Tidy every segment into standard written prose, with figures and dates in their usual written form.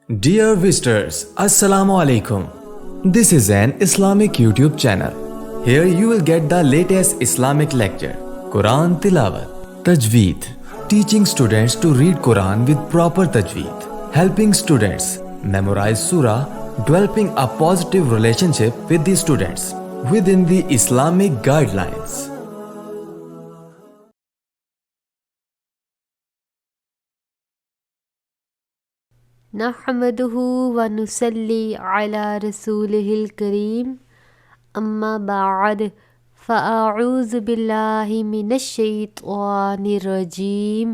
Dear visitors, Assalamu Alaikum. This is an Islamic YouTube channel. Here you will get the latest Islamic lecture, Quran Tilawat, Tajweed, teaching students to read Quran with proper Tajweed, helping students memorize Surah, developing a positive relationship with the students within the Islamic guidelines. نحمده ونصلي على رسوله الكريم أما بعد فأعوذ بالله من الشيطان الرجيم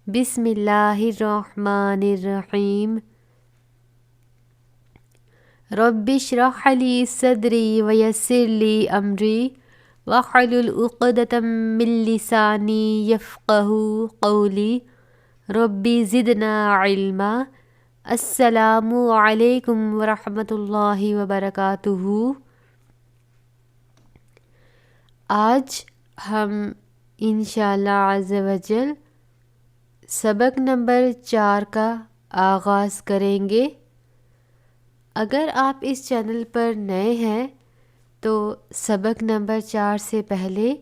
بسم الله الرحمن الرحيم رب اشرح لي صدري ويسر لي أمري واحلل عقدة من لساني يفقهوا قولي ربی زدنا علما. السلام علیکم ورحمۃ اللہ وبرکاتہ. آج ہم انشاءاللہ عز وجل سبق نمبر 4 کا آغاز کریں گے. اگر آپ اس چینل پر نئے ہیں تو سبق نمبر 4 سے پہلے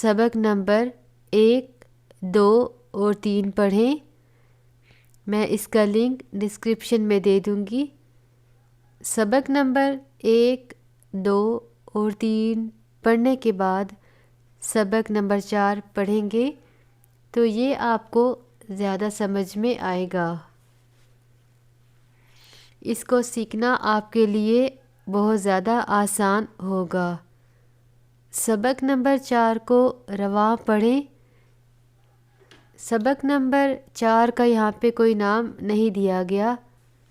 سبق نمبر 1, 2 اور 3 پڑھیں. میں اس کا لنک ڈسکرپشن میں دے دوں گی. سبق نمبر 1, 2 اور 3 پڑھنے کے بعد سبق نمبر 4 پڑھیں گے تو یہ آپ کو زیادہ سمجھ میں آئے گا. اس کو سیکھنا آپ کے لیے بہت زیادہ آسان ہوگا. سبق نمبر 4 کو رواں پڑھیں. سبق نمبر 4 کا یہاں پہ کوئی نام نہیں دیا گیا.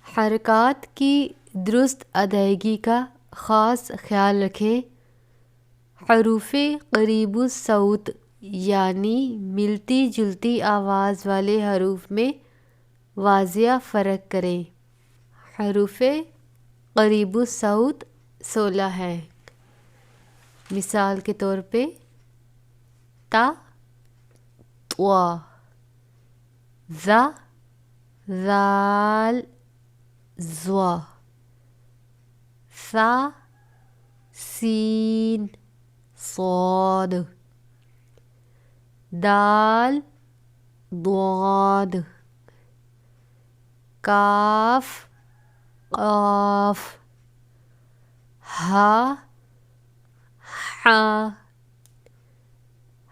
حرکات کی درست ادائیگی کا خاص خیال رکھیں. حروف قریب الصوت یعنی ملتی جلتی آواز والے حروف میں واضح فرق کریں. حروف قریب الصوت 16 ہیں. مثال کے طور پہ تا, طوا, ذا, ذال, ذوا, ثا, سین, صاد, دال, ضاد, کاف, قاف, ہا, حا,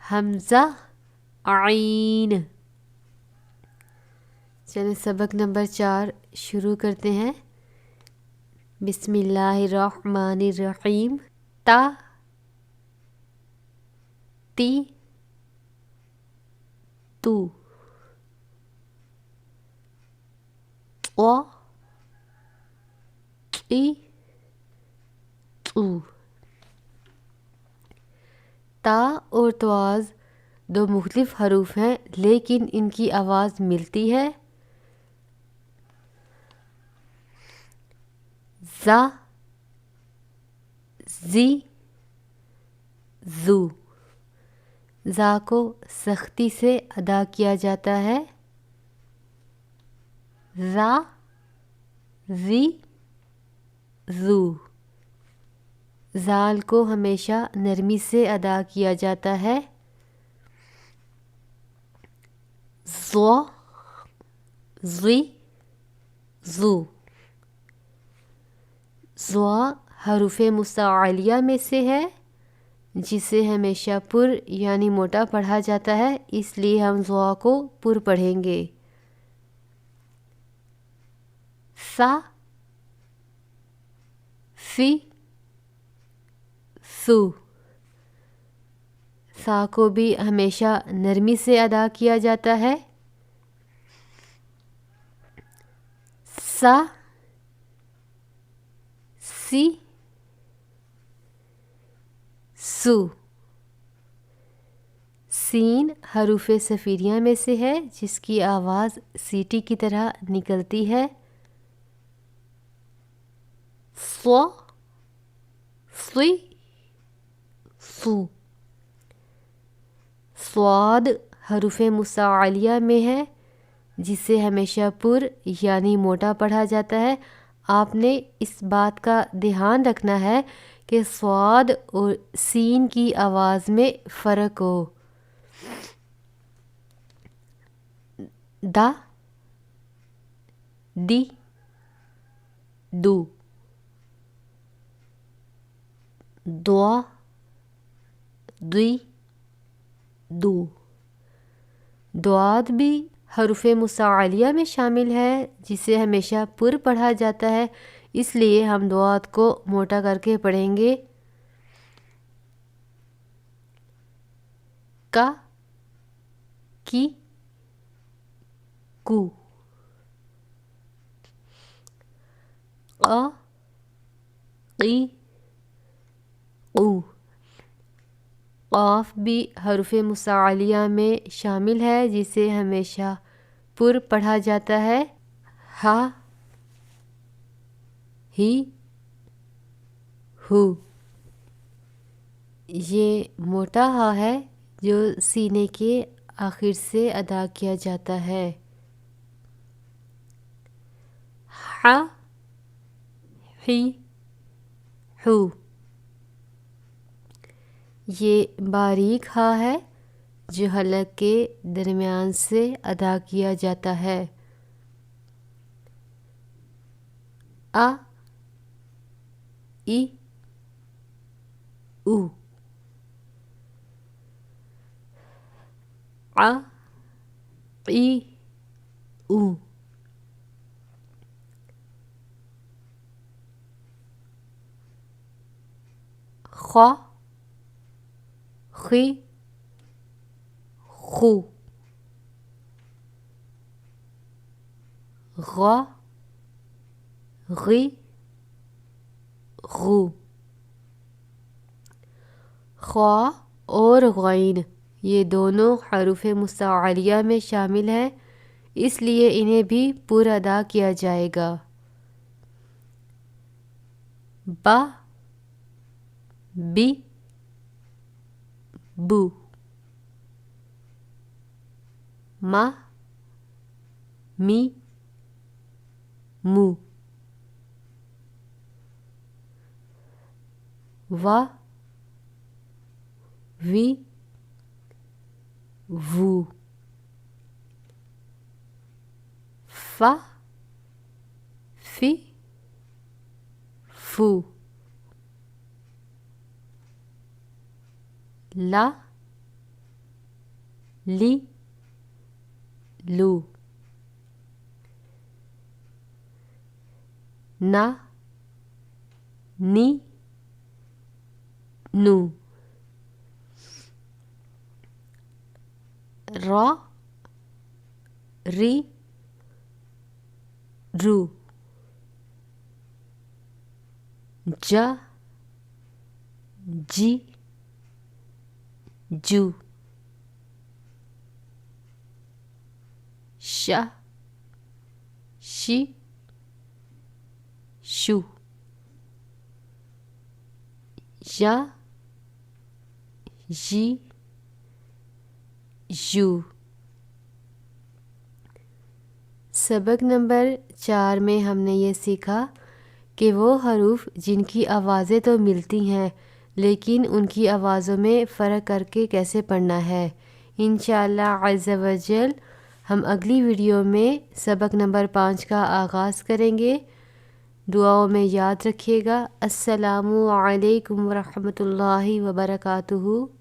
حمزہ, عین. چلیں سبق نمبر 4 شروع کرتے ہیں. بسم اللہ الرحمن الرحیم. تا, تی, تو, طوا, طی, طو. تا اور طواز 2 مختلف حروف ہیں لیکن ان کی آواز ملتی ہے. ذا, زی, زو. ذا کو سختی سے ادا کیا جاتا ہے. ذا, زی, زو. ذال کو ہمیشہ نرمی سے ادا کیا جاتا ہے. ضا, زی, زو. ضا حروف مستعلیہ میں سے ہے جسے ہمیشہ پر یعنی موٹا پڑھا جاتا ہے, اس لیے ہم ضا کو پر پڑھیں گے. سا, فی, سو. سا کو بھی ہمیشہ نرمی سے ادا کیا جاتا ہے. سا, سی, سو. سین حروف صفیریہ میں سے ہے جس کی آواز سیٹی کی طرح نکلتی ہے. صا, صی, صو. صاد حروف مستعلیہ میں ہے جسے ہمیشہ پر یعنی موٹا پڑھا جاتا ہے، آپ نے اس بات کا دھیان رکھنا ہے کہ صاد اور سین کی آواز میں فرق ہو۔ دا، دی، دو، دعا، دوی، دو۔ دعات بھی حروف مصعلیہ میں شامل ہے جسے ہمیشہ پر پڑھا جاتا ہے، اس لیے ہم دعات کو موٹا کر کے پڑھیں گے۔ کا، کی، کو، قا، قی، قو۔ قاف بھی حروف مصعلیہ میں شامل ہے جسے ہمیشہ پر پڑھا جاتا ہے۔ ہا، ہی، ہو۔ یہ موٹا ہا ہے جو سینے کے آخر سے ادا کیا جاتا ہے۔ ہا، ہی، ہو۔ یہ باریک ہا ہے جو حلق کے درمیان سے ادا کیا جاتا ہے۔ آ، ای، او۔ آ، ای، او۔ خوا، خی، خو۔ غا، غی، غو۔ خوا اور غین یہ دونوں حروف مصعلیہ میں شامل ہیں، اس لیے انہیں بھی پر ادا کیا جائے گا۔ با، بی، بو۔ ما، می، مو۔ وا، وی، وو۔ فا، فی، فو۔ لا، لی، لو۔ نا، نی، نو۔ را، ری، رو۔ جا، جی، جو۔ شا، شی، شو۔ یا، جی، یو۔ سبق نمبر 4 میں ہم نے یہ سیکھا کہ وہ حروف جن کی آوازیں تو ملتی ہیں لیکن ان کی آوازوں میں فرق کر کے کیسے پڑھنا ہے۔ انشاءاللہ عز و جل ہم اگلی ویڈیو میں سبق نمبر 5 کا آغاز کریں گے۔ دعاؤں میں یاد رکھیے گا۔ السلام علیکم ورحمۃ اللہ وبرکاتہ۔